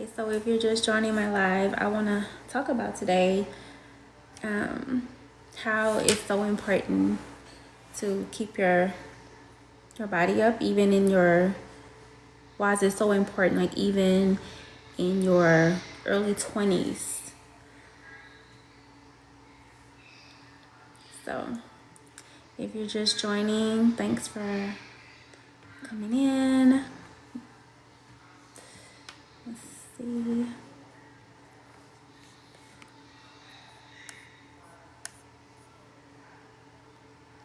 Okay, so if you're just joining my live, I want to talk about today how it's so important to keep your body up, even in your, why is it so important, like even in your early 20s. So if you're just joining, thanks for coming in. Let's see.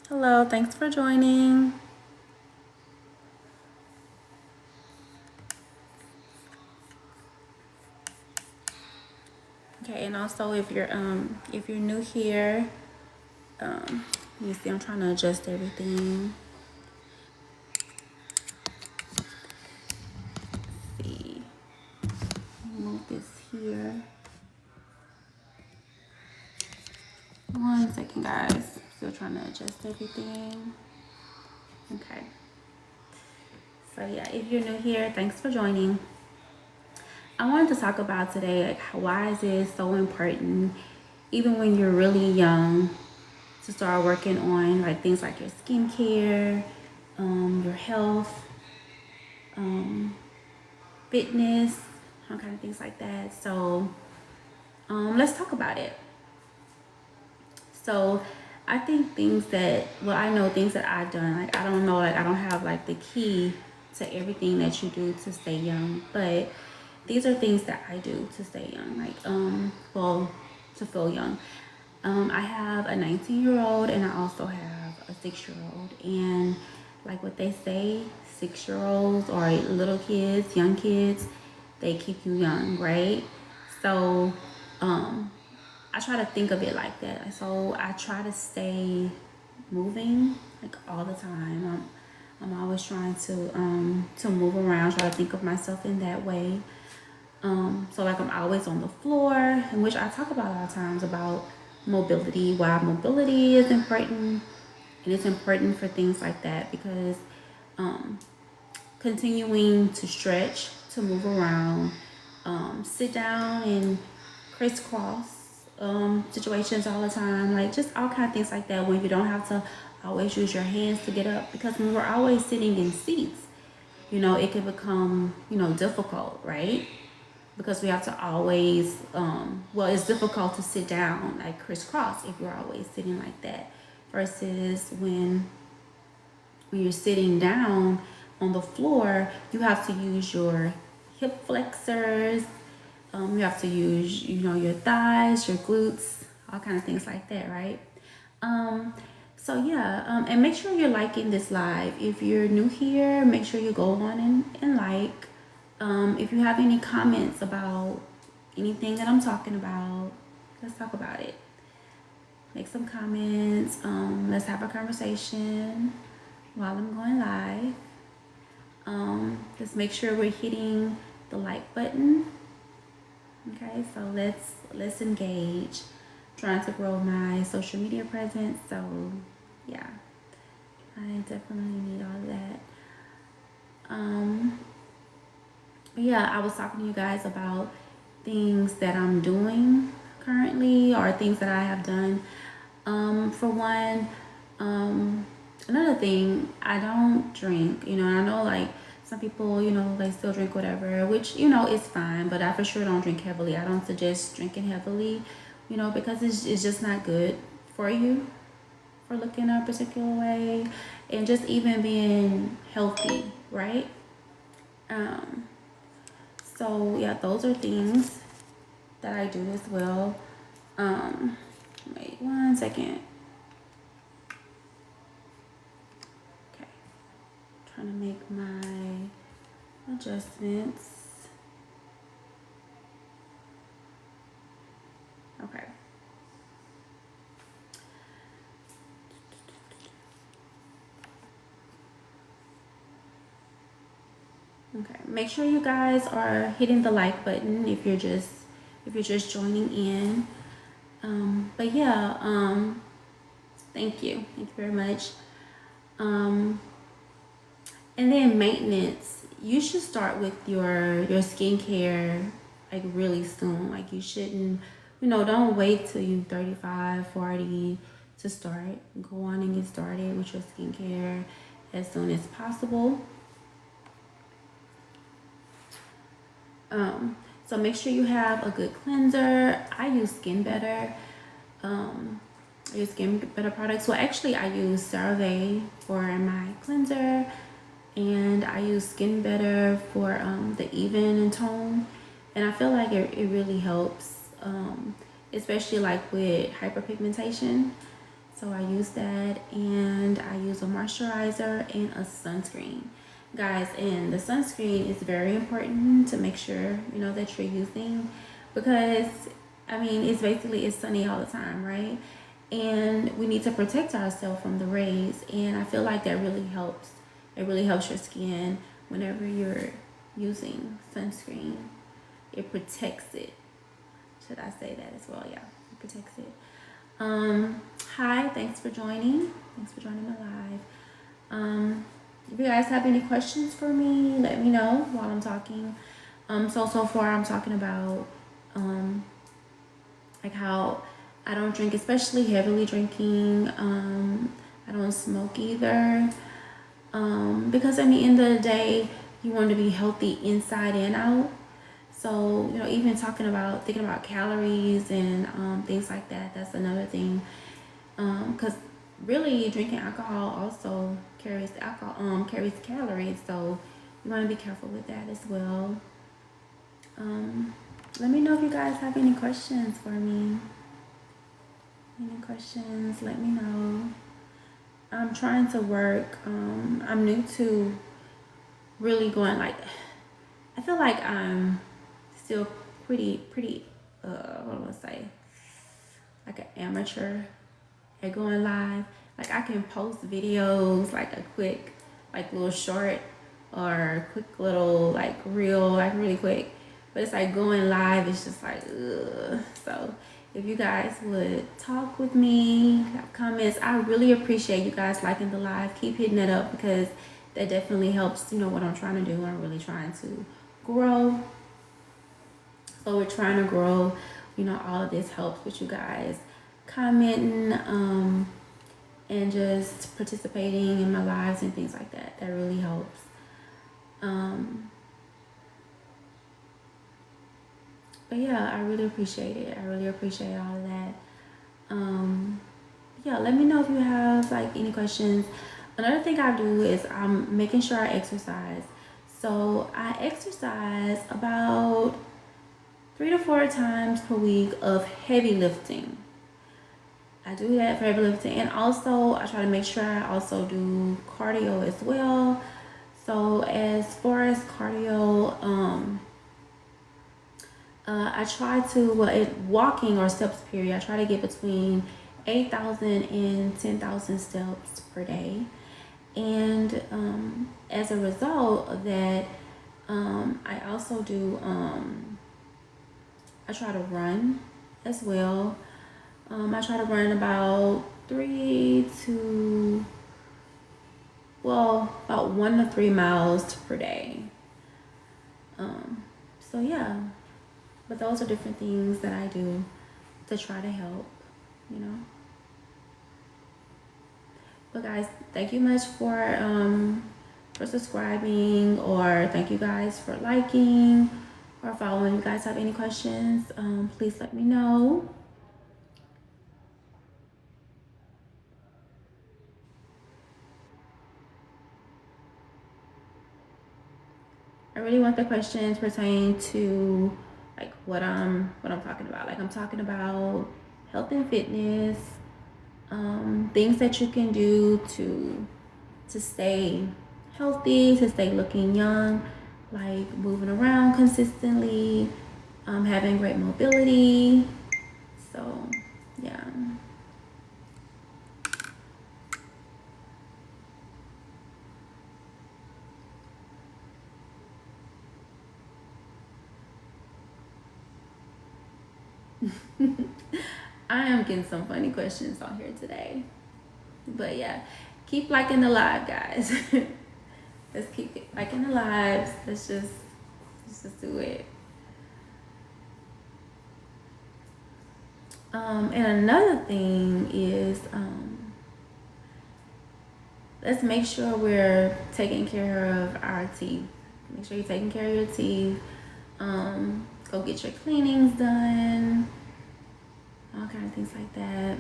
Hello, thanks for joining. Okay, and also if you're new here, let me see, I'm trying to adjust everything. Let's see, move this here. 1 second, guys. Still trying to adjust everything. Okay. So yeah, if you're new here, thanks for joining. I wanted to talk about today, like, why is it so important, even when you're really young, to start working on like things like your skincare, your health, fitness, all kind of things like that. So let's talk about it. So I think things that, well, I know things that I've done, like I don't know, like I don't have like the key to everything that you do to stay young, but these are things that I do to stay young, like well, to feel young. I have a 19-year-old and I also have a 6-year-old, and like what they say, 6-year-olds or little kids, young kids, they keep you young, right? So I try to think of it like that. So I try to stay moving like all the time. I'm always trying to move around, try to think of myself in that way. So like I'm always on the floor, in which I talk about all the times about mobility, why mobility is important, and it's important for things like that because continuing to stretch, to move around, sit down and crisscross situations all the time, like just all kind of things like that, when you don't have to always use your hands to get up, because when we're always sitting in seats, it can become difficult, right? Because we have to always well, it's difficult to sit down like crisscross if you're always sitting like that, versus when you're sitting down on the floor, you have to use your hip flexors, you have to use your thighs, your glutes, all kind of things like that, right? So yeah, and make sure you're liking this live. If you're new here, make sure you go on and like. If you have any comments about anything that I'm talking about, let's talk about it. Make some comments. Let's have a conversation while I'm going live. Just make sure we're hitting the like button. Okay, so let's engage. I'm trying to grow my social media presence, so yeah, I definitely need all of that. Yeah, I was talking to you guys about things that I'm doing currently, or things that I have done. For one, another thing, I don't drink. I know like some people, they still drink whatever, which is fine. But I for sure don't drink heavily. I don't suggest drinking heavily, because it's just not good for you, for looking a particular way, and just even being healthy, right? So yeah, those are things that I do as well. Wait 1 second. Okay, trying to make my adjustments. Okay. Okay, make sure you guys are hitting the like button if you're just joining in. But yeah, thank you very much. And then maintenance, you should start with your skincare like really soon. Like you shouldn't, don't wait till you 35, 40 to start. Go on and get started with your skincare as soon as possible. So make sure you have a good cleanser. I use Skin Better. I use Skin Better products. Well, actually, I use CeraVe for my cleanser, and I use Skin Better for the even and tone. And I feel like it really helps, especially like with hyperpigmentation. So I use that, and I use a moisturizer and a sunscreen. Guys, and the sunscreen is very important to make sure, that you're using, because, it's sunny all the time, right? And we need to protect ourselves from the rays, and I feel like that really helps. It really helps your skin whenever you're using sunscreen. It protects it. Should I say that as well? Yeah, it protects it. Hi, thanks for joining. Thanks for joining my live. If you guys have any questions for me, let me know while I'm talking. So far I'm talking about like how I don't drink, especially heavily drinking. I don't smoke either. Because end of the day, you want to be healthy inside and out. So, even thinking about calories and things like that, that's another thing. Because really drinking alcohol also carries calories. So you want to be careful with that as well. Let me know if you guys have any questions for me. Any questions, let me know. I'm trying to work. I'm new to really going, like, I feel like I'm still pretty what do I say, like an amateur at going live. Like I can post videos, like a quick, like little short or quick little like reel, like really quick, but it's like going live, it's just like ugh. So if you guys would talk with me, have comments, I really appreciate you guys liking the live. Keep hitting it up, because that definitely helps, what I'm trying to do. I'm really trying to grow. So we're trying to grow, all of this helps with you guys commenting, and just participating in my lives and things like that. That really helps. But yeah, I really appreciate it. I really appreciate all of that. Yeah, let me know if you have like any questions. Another thing I do is I'm making sure I exercise. So I exercise about 3 to 4 times per week of heavy lifting. I do that for heavy lifting, and also I try to make sure I also do cardio as well. So as far as cardio, I try to, walking or steps period, I try to get between 8,000 and 10,000 steps per day. And as a result of that, I also do, I try to run as well. I try to run about 1 to 3 miles per day. So yeah, but those are different things that I do to try to help, But guys, thank you much for subscribing, or thank you guys for liking or following. If you guys have any questions, please let me know. I really want the questions pertaining to like what I'm talking about. Like I'm talking about health and fitness, things that you can do to stay healthy, to stay looking young, like moving around consistently, having great mobility. So yeah. I am getting some funny questions on here today. But yeah, keep liking the live, guys. Let's keep liking the lives. Let's just do it. And another thing is, let's make sure we're taking care of our teeth. Make sure you're taking care of your teeth. Go get your cleanings done. All kind of things like that.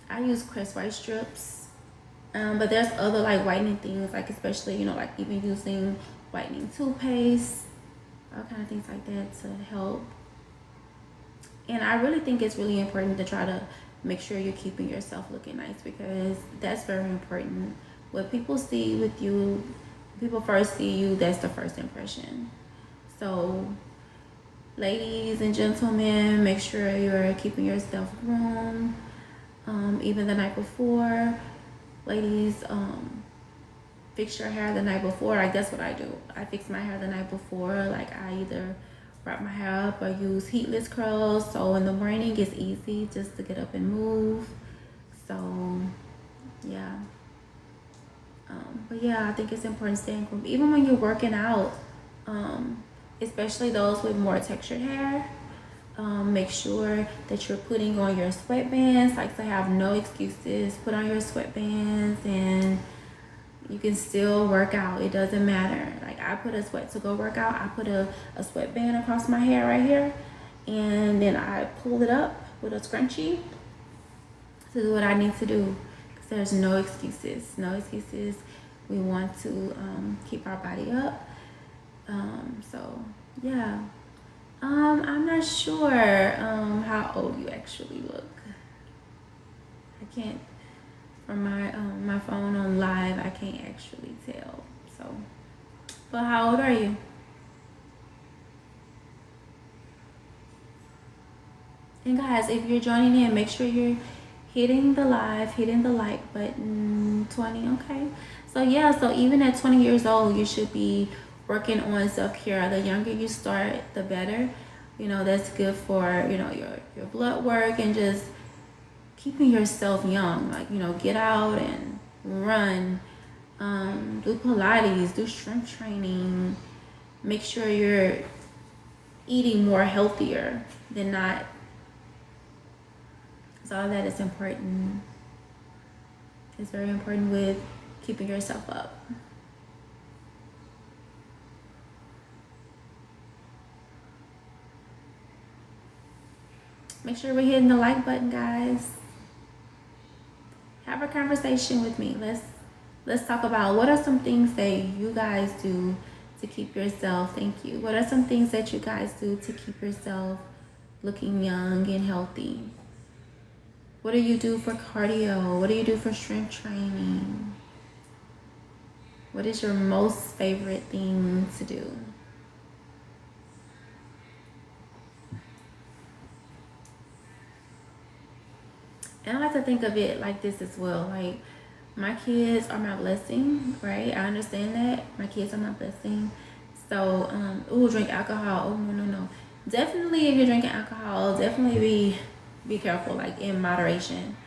I use Crest White strips. But there's other like whitening things, like especially, like even using whitening toothpaste, all kind of things like that to help. And I really think it's really important to try to make sure you're keeping yourself looking nice, because that's very important. What people see with you, people first see you, that's the first impression. So ladies and gentlemen, make sure you're keeping yourself groomed, even the night before. Ladies, fix your hair the night before. Like, that's what I do. I fix my hair the night before. Like, I either wrap my hair up or use heatless curls, so in the morning it's easy just to get up and move. So yeah, but yeah, I think it's important staying groomed even when you're working out, especially those with more textured hair. Make sure that you're putting on your sweatbands. Like, to have no excuses, put on your sweatbands and you can still work out. It doesn't matter. Like, I put to go work out, I put a sweatband across my hair right here, and then I pull it up with a scrunchie to do what I need to do, because there's no excuses. We want to keep our body up. So yeah. I'm not sure how old you actually look. I can't, from my phone on live, I can't actually tell. So, but how old are you? And guys, if you're joining in, make sure you're hitting the like button. 20, okay? So yeah, so even at 20 years old, you should be working on self-care. The younger you start, the better. That's good for, your blood work and just keeping yourself young. Like, get out and run, do Pilates, do strength training. Make sure you're eating more healthier than not. So all that is important. It's very important with keeping yourself up. Make sure we're hitting the like button, guys. Have a conversation with me. Let's talk about what are some things that you guys do to keep yourself, thank you. What are some things that you guys do to keep yourself looking young and healthy? What do you do for cardio? What do you do for strength training? What is your most favorite thing to do? And I like to think of it like this as well. Like, my kids are my blessing, right? I understand that. My kids are my blessing. So, drink alcohol. Oh, no. Definitely, if you're drinking alcohol, definitely be careful, like in moderation.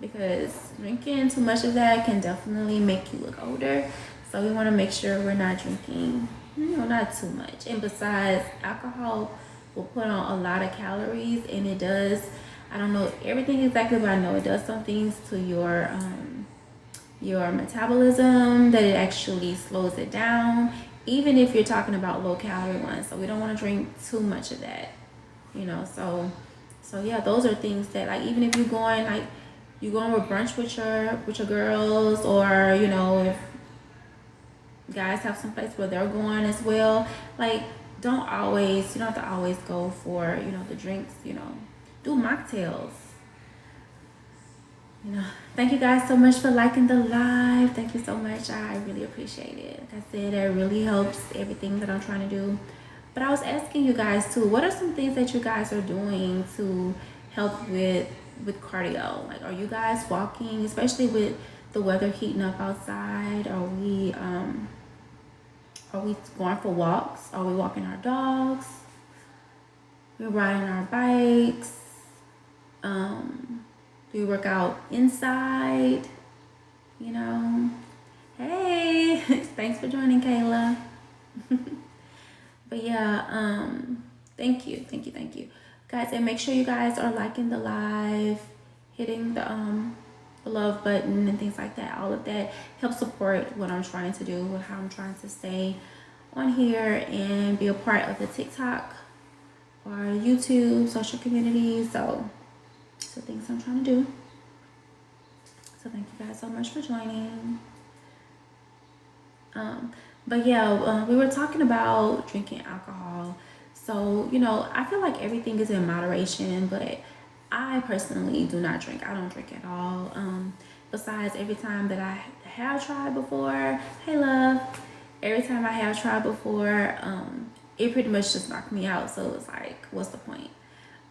Because drinking too much of that can definitely make you look older. So we want to make sure we're not drinking, not too much. And besides, alcohol will put on a lot of calories, and it does, I don't know everything exactly, but I know it does some things to your metabolism, that it actually slows it down, even if you're talking about low calorie ones. So we don't want to drink too much of that, so yeah, those are things that, like, even if you're going with brunch with your girls, or if guys have some place where they're going as well, like, you don't have to always go for the drinks. Do mocktails. Thank you guys so much for liking the live. Thank you so much. I really appreciate it. Like I said, it really helps everything that I'm trying to do. But I was asking you guys too, what are some things that you guys are doing to help with cardio? Like, are you guys walking, especially with the weather heating up outside? Are we going for walks? Are we walking our dogs? We're riding our bikes. Do we work out inside? Hey, thanks for joining, Kayla. But yeah, Thank you, guys, and make sure you guys are liking the live, hitting the love button and things like that. All of that helps support what I'm trying to do, how I'm trying to stay on here and be a part of the TikTok or YouTube social community. So things I'm trying to do. So thank you guys so much for joining. But yeah, we were talking about drinking alcohol. So, you know, I feel like everything is in moderation, but I personally do not drink. I don't drink at all. Besides, every time that I have tried before, hey love, every time I have tried before, it pretty much just knocked me out. So it's like, what's the point?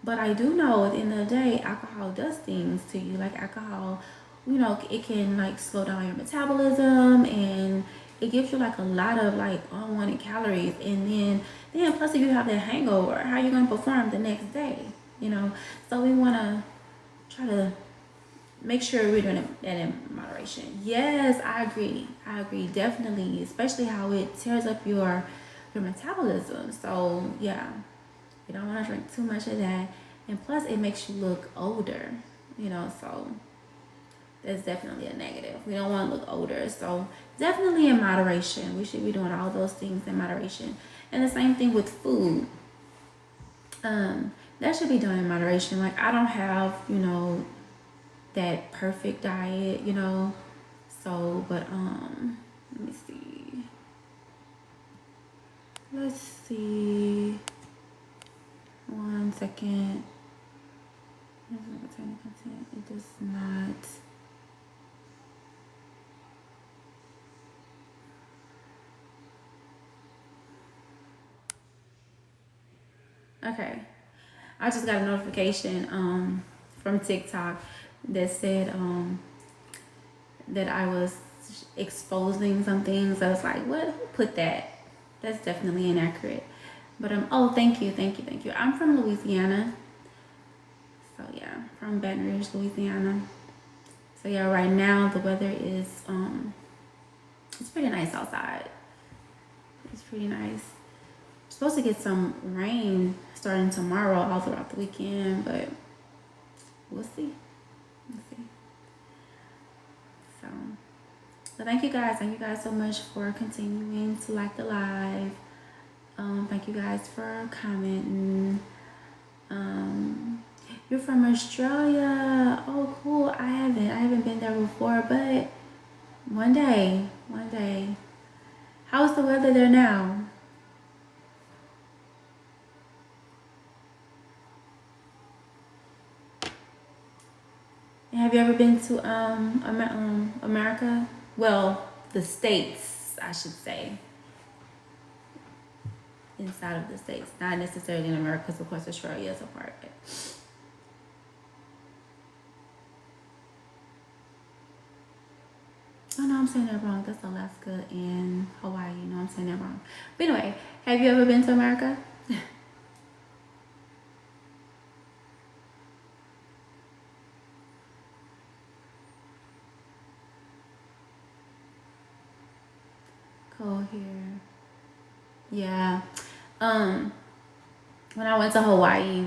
But I do know at the end of the day, alcohol does things to you. Like alcohol, you know, it can like slow down your metabolism, and it gives you like a lot of like unwanted calories. And then plus if you have that hangover, how are you gonna perform the next day? You know, so we wanna try to make sure we're doing that in moderation. Yes, I agree, definitely, especially how it tears up your metabolism. So yeah, you don't want to drink too much of that, and plus it makes you look older, you know, so that's definitely a negative. We don't want to look older, so definitely in moderation. We should be doing all those things in moderation. And the same thing with food, that should be done in moderation. Like I don't have, you know, that perfect diet, you know, so but let me see, let's see, 1 second. It does not. Okay, I just got a notification from TikTok that said that I was exposing some things. I was like, what? Who put that? That's definitely inaccurate. But oh, thank you. I'm from Louisiana. So yeah, from Baton Rouge, Louisiana. So yeah, right now the weather is it's pretty nice outside. It's pretty nice. Supposed to get some rain starting tomorrow all throughout the weekend, but we'll see. So thank you guys so much for continuing to like the live. Thank you guys for commenting. You're from Australia. Oh cool. I haven't been there before, but one day. How's the weather there now? Have you ever been to America? Well, the States, I should say. Inside of the States, not necessarily in America, because of course Australia is a part of it. Oh no, I'm saying that wrong. That's Alaska and Hawaii. No, I'm saying that wrong. But anyway, have you ever been to America? Cold here. Yeah. When I went to Hawaii,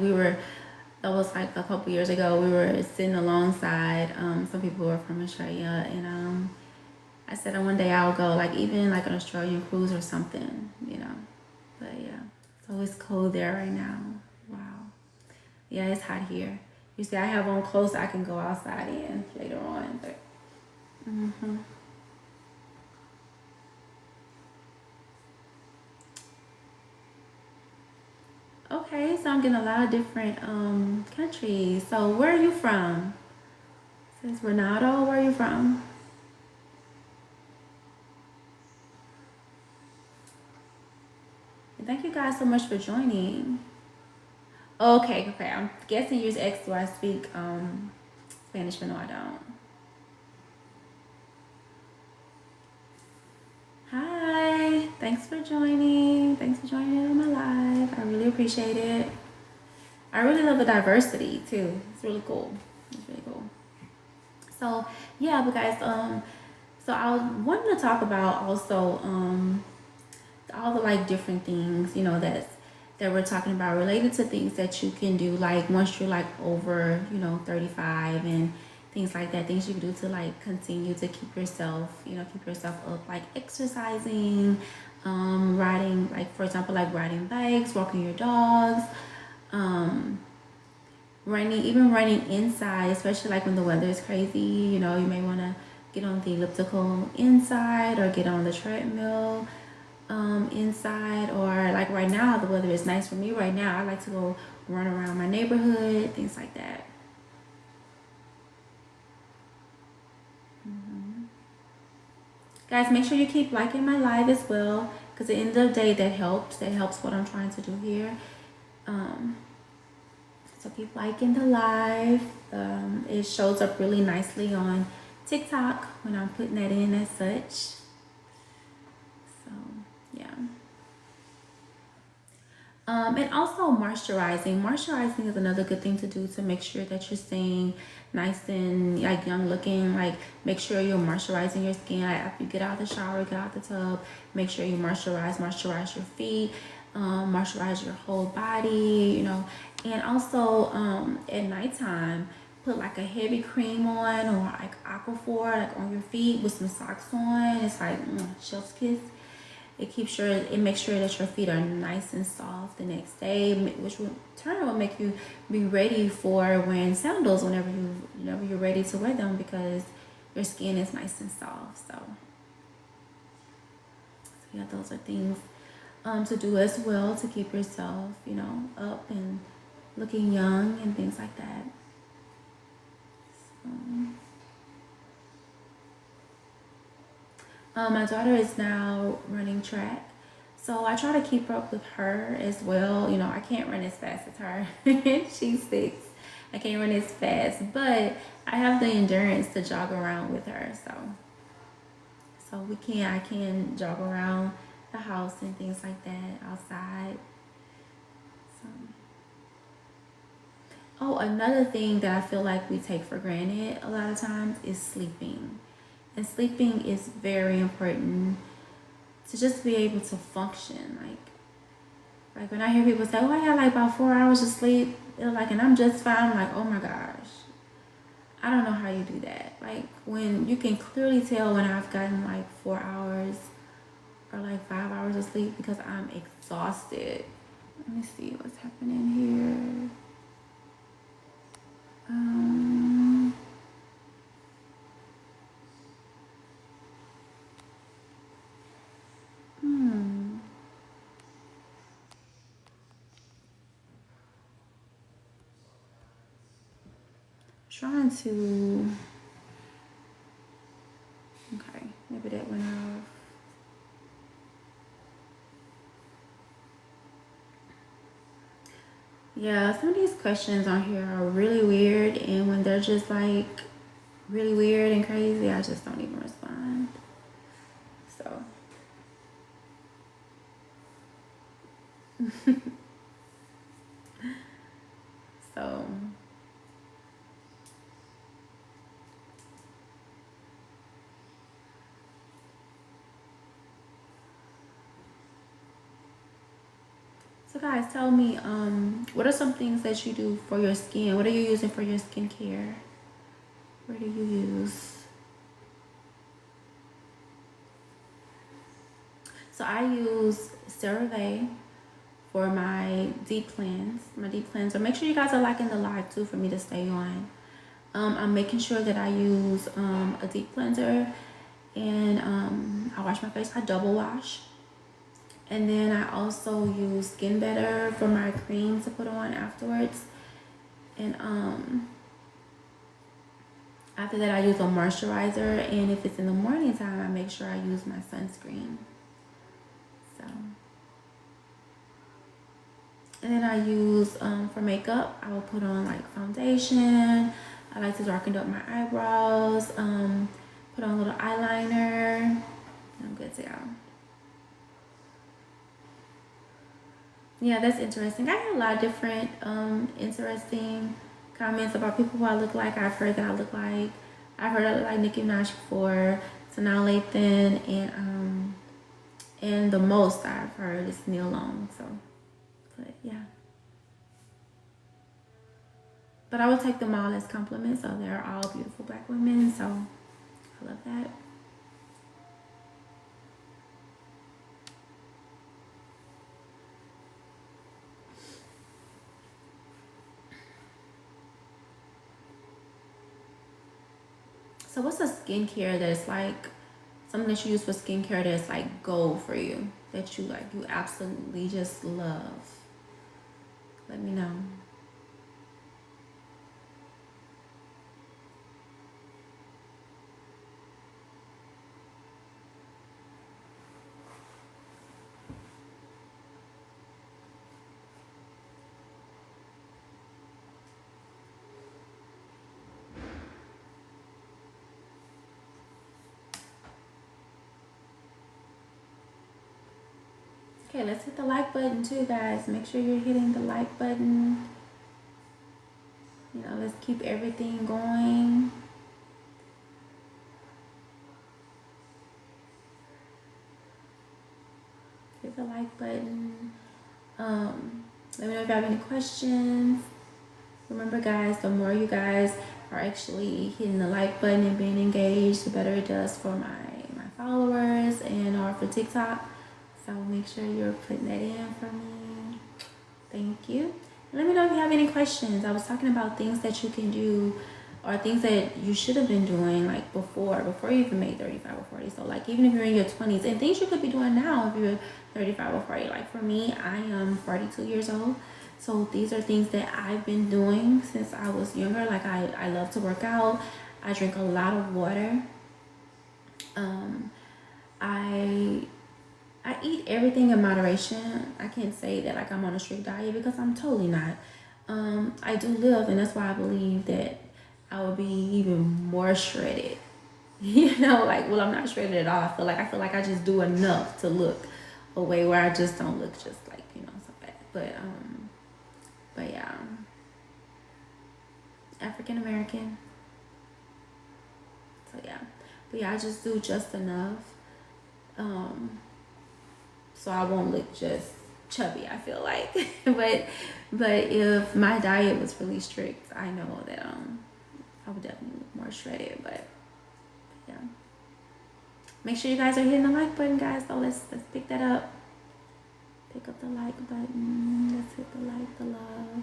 that was like a couple years ago, we were sitting alongside some people who were from Australia, and I said one day I'll go, like even like an Australian cruise or something, you know. But yeah, so it's cold there right now. Wow. Yeah, it's hot here. You see, I have on clothes I can go outside in later on, but Okay, so I'm getting a lot of different countries. So where are you from? Says Ronaldo, where are you from? And thank you guys so much for joining. Okay. I'm guessing you just asked, do I speak Spanish, but no, I don't. Hi, thanks for joining. On my live. I really appreciate it. I really love the diversity too. It's really cool. So yeah, but guys, so I wanted to talk about also all the like different things, you know, that that we're talking about related to things that you can do, like once you're like over, 35 and things like that, things you can do to like continue to keep yourself, keep yourself up, like exercising, riding, like for example, like riding bikes, walking your dogs, running, even running inside, especially like when the weather is crazy, you may want to get on the elliptical inside or get on the treadmill inside, or like right now the weather is nice for me right now. I like to go run around my neighborhood, things like that. Guys, make sure you keep liking my live as well, because at the end of the day, that helps what I'm trying to do here. So keep liking the live. It shows up really nicely on TikTok when I'm putting that in as such. So yeah. And also moisturizing. Moisturizing is another good thing to do to make sure that you're staying nice and like young looking. Like make sure you're moisturizing your skin. Like after you get out of the shower, get out the tub, make sure you moisturize your feet, moisturize your whole body, and also at nighttime, put like a heavy cream on, or like Aquaphor like on your feet with some socks on. It's like chef's kiss. It makes sure that your feet are nice and soft the next day, which will turn will make you be ready for wearing sandals whenever you're ready to wear them, because your skin is nice and soft. So yeah, those are things to do as well to keep yourself, up and looking young and things like that. My daughter is now running track, so I try to keep up with her as well. I can't run as fast as her. She's 6. I can't run as fast, but I have the endurance to jog around with her. So I can jog around the house and things like that outside. So. Oh, another thing that I feel like we take for granted a lot of times is sleeping. And sleeping is very important to just be able to function. Like when I hear people say, "Oh, I had like about 4 hours of sleep," they're like, "And I'm just fine." I'm like, oh my gosh, I don't know how you do that. Like when you can clearly tell when I've gotten like 4 hours or like 5 hours of sleep, because I'm exhausted. Let me see what's happening here. Trying to. Okay, maybe that went off. Yeah, some of these questions on here are really weird, and when they're just like really weird and crazy, I just don't even respond. So. So. So guys, tell me, what are some things that you do for your skin? What are you using for your skincare? What do you use? So I use CeraVe for my deep cleanse, or make sure you guys are liking the live too for me to stay on. I'm making sure that I use a deep cleanser, and I wash my face. I double wash. And then I also use Skin Better for my cream to put on afterwards. And after that, I use a moisturizer. And if it's in the morning time, I make sure I use my sunscreen. So. And then I use, for makeup, I will put on like foundation. I like to darken up my eyebrows. Put on a little eyeliner. And I'm good to go. Yeah, that's interesting. I get a lot of different interesting comments about people who I look like. I've heard that I look like Nicki Minaj before, Sanaa Lathan, and the most I've heard is Neil Long. So But yeah. But I would take them all as compliments. So they're all beautiful black women. So I love that. So what's a skincare that's like something that you use for skincare that's like gold for you? That you like, you absolutely just love? Let me know. Okay, let's hit the like button too, guys. Make sure you're hitting the like button. You know, let's keep everything going. Hit the like button. Let me know if you have any questions. Remember, guys, the more you guys are actually hitting the like button and being engaged, the better it does for my followers and or for TikTok. So make sure you're putting that in for me. Thank you. Let me know if you have any questions. I was talking about things that you can do or things that you should have been doing like before you even made 35 or 40. So like even if you're in your 20s, and things you could be doing now if you're 35 or 40. Like for me, I am 42 years old. So these are things that I've been doing since I was younger. Like I love to work out. I drink a lot of water. I eat everything in moderation. I can't say that like I'm on a strict diet because I'm totally not. I do live, and that's why I believe that I would be even more shredded. You know, like, well, I'm not shredded at all. I feel like I just do enough to look a way where I just don't look just like, you know, so bad. But yeah, African American. So yeah, but yeah, I just do just enough. So I won't look just chubby, I feel like. but if my diet was really strict, I know that I would definitely look more shredded. But yeah, make sure you guys are hitting the like button, guys. So let's pick that up. Pick up the like button. Let's hit the like, the love.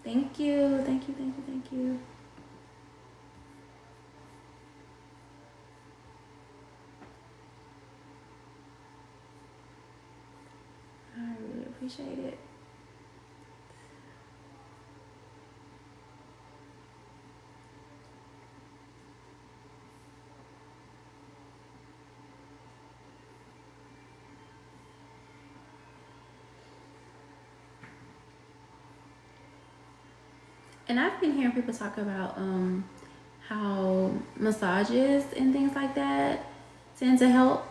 Thank you, thank you, thank you, thank you. I really appreciate it. And I've been hearing people talk about how massages and things like that tend to help,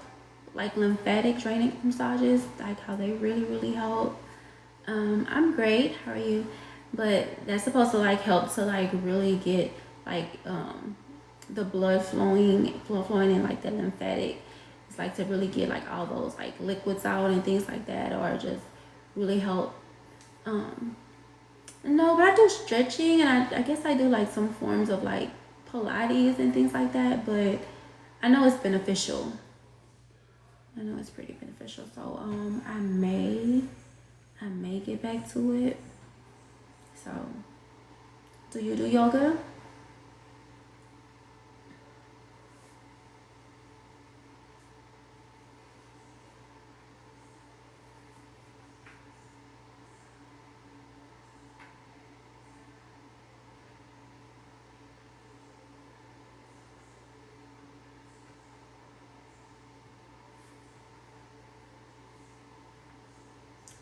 like lymphatic drainage massages, like how they really, really help. I'm great. How are you? But that's supposed to like help to like really get like the blood flowing in like the lymphatic. It's like to really get like all those like liquids out and things like that, or just really help. No, but I do stretching, and I guess I do like some forms of like Pilates and things like that. But I know it's beneficial. I know it's pretty beneficial. So I may get back to it. So, do you do yoga?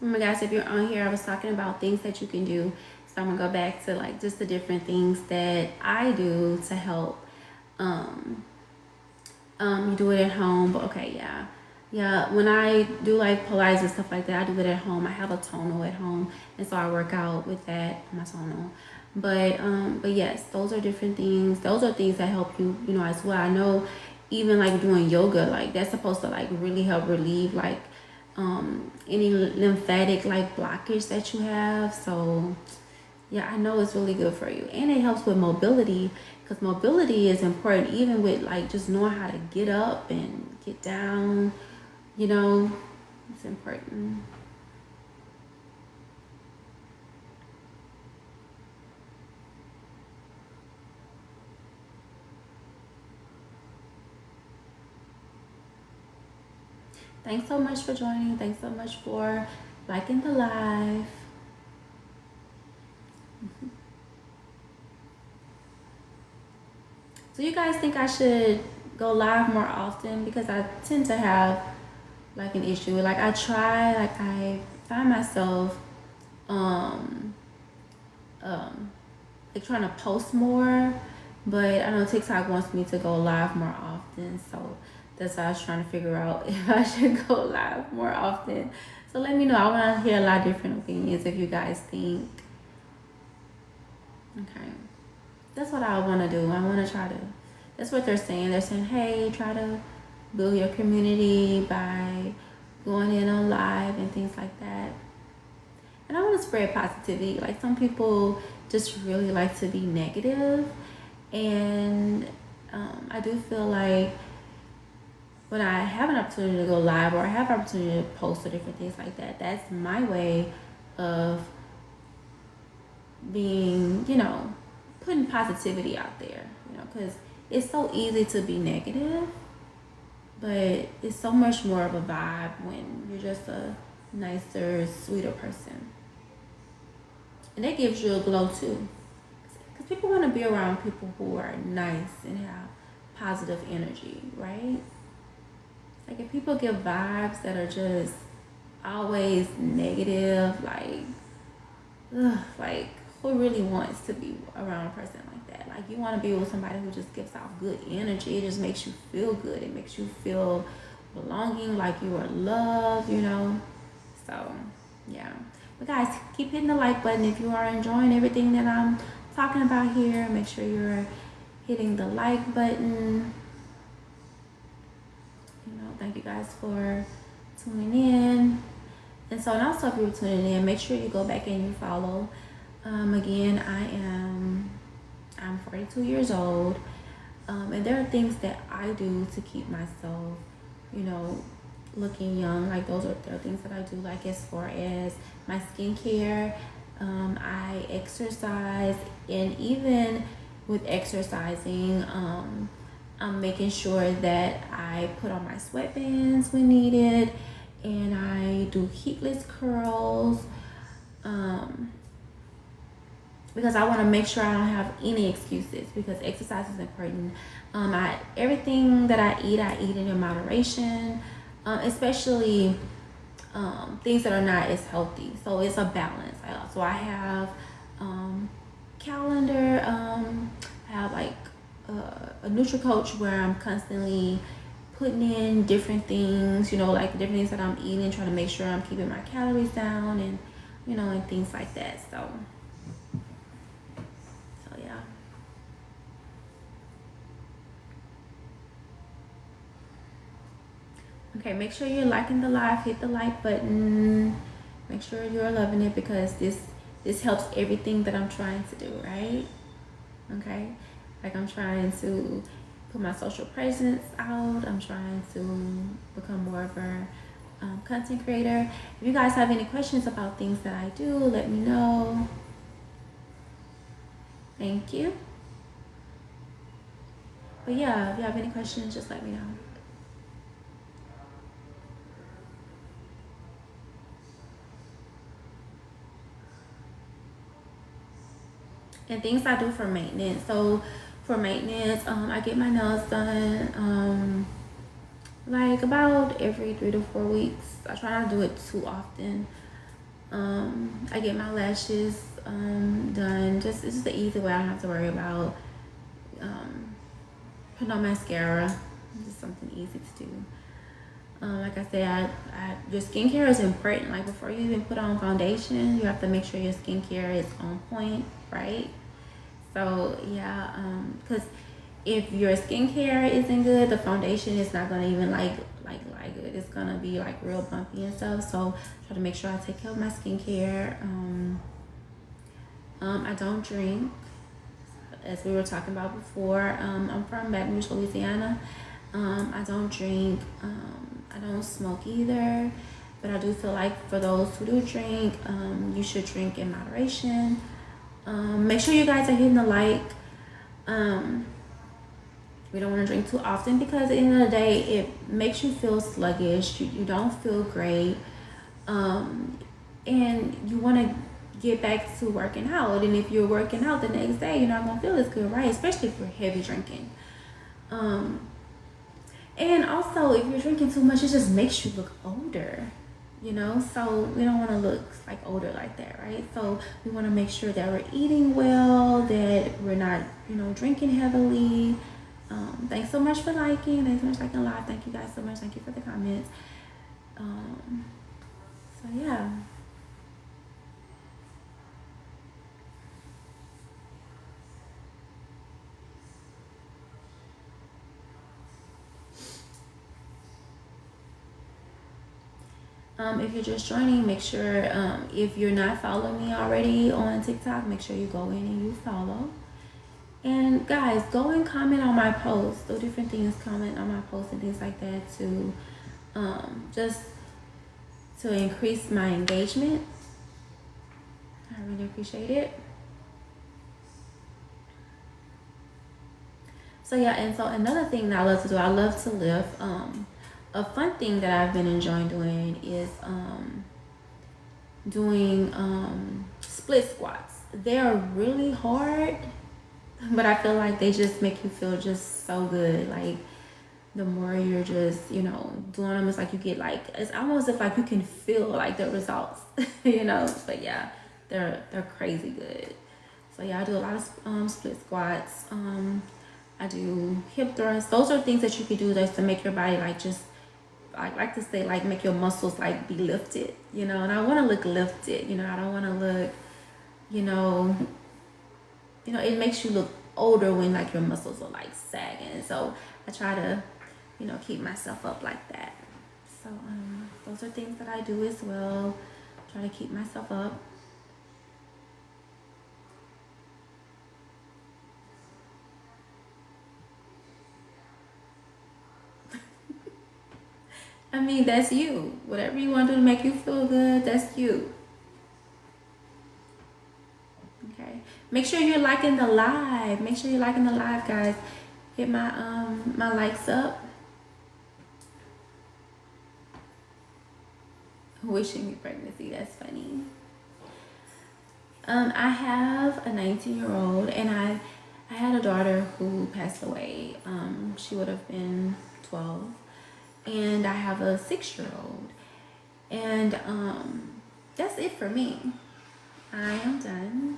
Remember, guys, if you're on here, I was talking about things that you can do. So I'm gonna go back to like just the different things that I do to help. You do it at home, but okay, yeah. Yeah, when I do like Pilates and stuff like that, I do it at home. I have a tonal at home, and so I work out with that, my tonal. But yes, those are different things. Those are things that help you, you know, as well. I know even like doing yoga, like that's supposed to like really help relieve like any lymphatic like blockage that you have. So yeah, I know it's really good for you, and it helps with mobility, because mobility is important even with like just knowing how to get up and get down, you know, it's important. Thanks so much for joining. Thanks so much for liking the live. So you guys think I should go live more often? Because I tend to have like an issue. Like I find myself um like trying to post more, but I know TikTok wants me to go live more often, so that's why I was trying to figure out if I should go live more often. So let me know. I want to hear a lot of different opinions if you guys think. Okay, that's what I want to do. I want to try to. That's what they're saying. They're saying, hey, try to build your community by going in on live and things like that. And I want to spread positivity. Like some people just really like to be negative, and I do feel like when I have an opportunity to go live or I have an opportunity to post or different things like that, that's my way of being, you know, putting positivity out there, you know, because it's so easy to be negative, but it's so much more of a vibe when you're just a nicer, sweeter person. And that gives you a glow too. Because people want to be around people who are nice and have positive energy, right? Like if people give vibes that are just always negative, like who really wants to be around a person like that? Like you want to be with somebody who just gives off good energy. It just makes you feel good. It makes you feel belonging, like you are loved, you know? So, yeah. But guys, keep hitting the like button if you are enjoying everything that I'm talking about here. Make sure you're hitting the like button. You know, thank you guys for tuning in. And so, and also if you're tuning in, make sure you go back and you follow. Again, I'm 42 years old, and there are things that I do to keep myself, you know, looking young. Like there are things that I do, like as far as my skincare. I exercise, and even with exercising, I'm making sure that I put on my sweatbands when needed, and I do heatless curls, because I want to make sure I don't have any excuses, because exercise is important. Everything that I eat it in moderation, especially things that are not as healthy. So it's a balance. So I have calendar. I have like a NutriCoach where I'm constantly putting in different things, you know, like different things that I'm eating, trying to make sure I'm keeping my calories down, and you know, and things like that. So yeah. Okay, make sure you're liking the live, hit the like button, make sure you're loving it, because this helps everything that I'm trying to do, right? Okay, like I'm trying to put my social presence out, I'm trying to become more of a content creator. If you guys have any questions about things that I do, let me know. Thank you. But yeah, if you have any questions, just let me know. And things I do for maintenance. So for maintenance, I get my nails done like about every 3 to 4 weeks. I try not to do it too often. I get my lashes done. It's just the easy way. I don't have to worry about putting on mascara. It's just something easy to do. Like I said, your skincare is important. Like before you even put on foundation, you have to make sure your skincare is on point, right? So yeah, because if your skincare isn't good, the foundation is not gonna even like good. It's gonna be like real bumpy and stuff. So try to make sure I take care of my skincare. I don't drink, as we were talking about before. I'm from Baton Rouge, Louisiana. I don't drink. I don't smoke either. But I do feel like for those who do drink, you should drink in moderation. Make sure you guys are hitting the like. We don't want to drink too often because at the end of the day, it makes you feel sluggish. You don't feel great. And you want to get back to working out. And if you're working out the next day, you're not going to feel as good, right? Especially if you're heavy drinking. And also, if you're drinking too much, it just makes you look older, you know? So we don't want to look like older like that, right? So we want to make sure that we're eating well, that we're not, you know, drinking heavily. Thanks so much for liking. Thanks so much for liking live. Thank you guys so much. Thank you for the comments. So yeah. If you're just joining, make sure, if you're not following me already on TikTok, make sure you go in and you follow. And guys, go and comment on my posts. Do different things, comment on my posts and things like that to just to increase my engagement. I really appreciate it. So yeah, and so another thing that I love to do, I love to lift. A fun thing that I've been enjoying doing is doing split squats. They are really hard, but I feel like they just make you feel just so good. Like the more you're just, you know, doing them, it's like you get like, it's almost if like you can feel like the results, you know. But yeah, they're crazy good. So yeah, I do a lot of split squats. I do hip thrusts. Those are things that you can do that's to make your body like just, I like to say, like make your muscles like be lifted, you know. And I want to look lifted, you know. I don't want to look, you know, it makes you look older when like your muscles are like sagging. So I try to, you know, keep myself up like that. So those are things that I do as well. Try to keep myself up. I mean, that's you. Whatever you want to do to make you feel good, that's you. Okay. Make sure you're liking the live. Make sure you're liking the live, guys. Hit my my likes up. Wishing me pregnancy. That's funny. I have a 19-year-old, and I had a daughter who passed away. She would have been 12. And I have a 6-year-old, and that's it for me. I am done.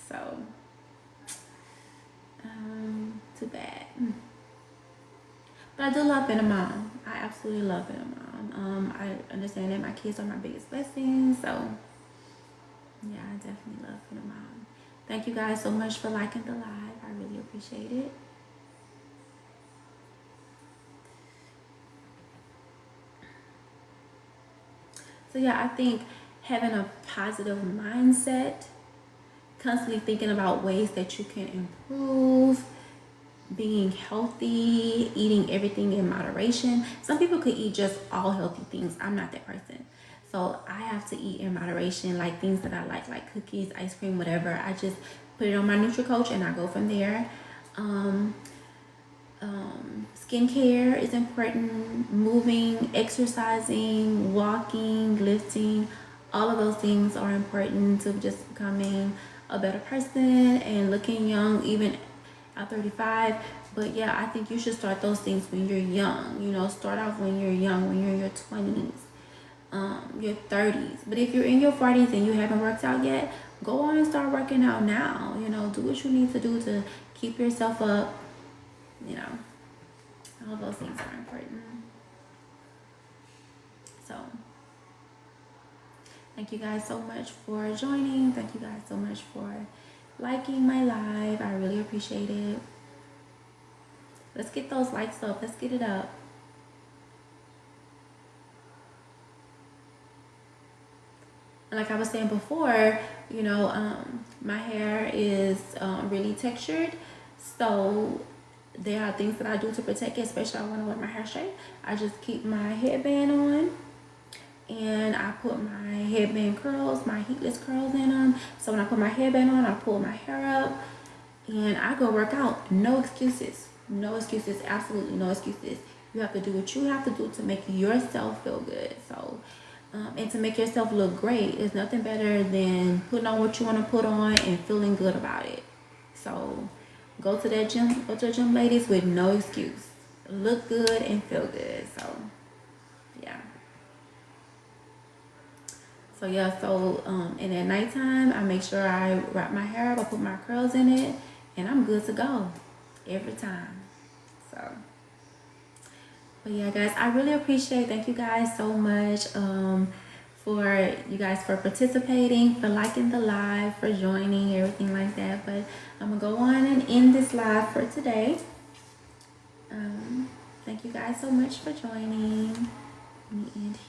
So too bad, but I do love being a mom. I absolutely love being a mom. I understand that my kids are my biggest blessing, so yeah, I definitely love being a mom. Thank you guys so much for liking the live. I really appreciate it. So yeah, I think having a positive mindset, constantly thinking about ways that you can improve, being healthy, eating everything in moderation. Some people could eat just all healthy things. I'm not that person. So I have to eat in moderation, like things that I like cookies, ice cream, whatever. I just put it on my NutriCoach and I go from there. Skincare is important. Moving, exercising, walking, lifting, all of those things are important to just becoming a better person and looking young, even at 35. But yeah, I think you should start those things when you're young. You know, start off when you're young, when you're in your 20s, your 30s. But if you're in your 40s and you haven't worked out yet, go on and start working out now. You know, do what you need to do to keep yourself up. You know, all those things are important. So thank you guys so much for joining. Thank you guys so much for liking my live. I really appreciate it. Let's get those likes up. Let's get it up. Like I was saying before, you know, my hair is really textured, so there are things that I do to protect it, especially I want to wear my hair straight. I just keep my headband on, and I put my headband curls, my heatless curls in them. So when I put my headband on, I pull my hair up, and I go work out. No excuses. No excuses. Absolutely no excuses. You have to do what you have to do to make yourself feel good. So, and to make yourself look great, there's nothing better than putting on what you want to put on and feeling good about it. So, go to that gym. Go to the gym, ladies, with no excuse. Look good and feel good. So, yeah. So yeah, so and at nighttime, I make sure I wrap my hair up, I put my curls in it, and I'm good to go every time. So, but yeah, guys, I really appreciate. Thank you guys so much for you guys for participating, for liking the live, for joining, everything like that. But I'm gonna go on and end this live for today. Thank you guys so much for joining. Let me end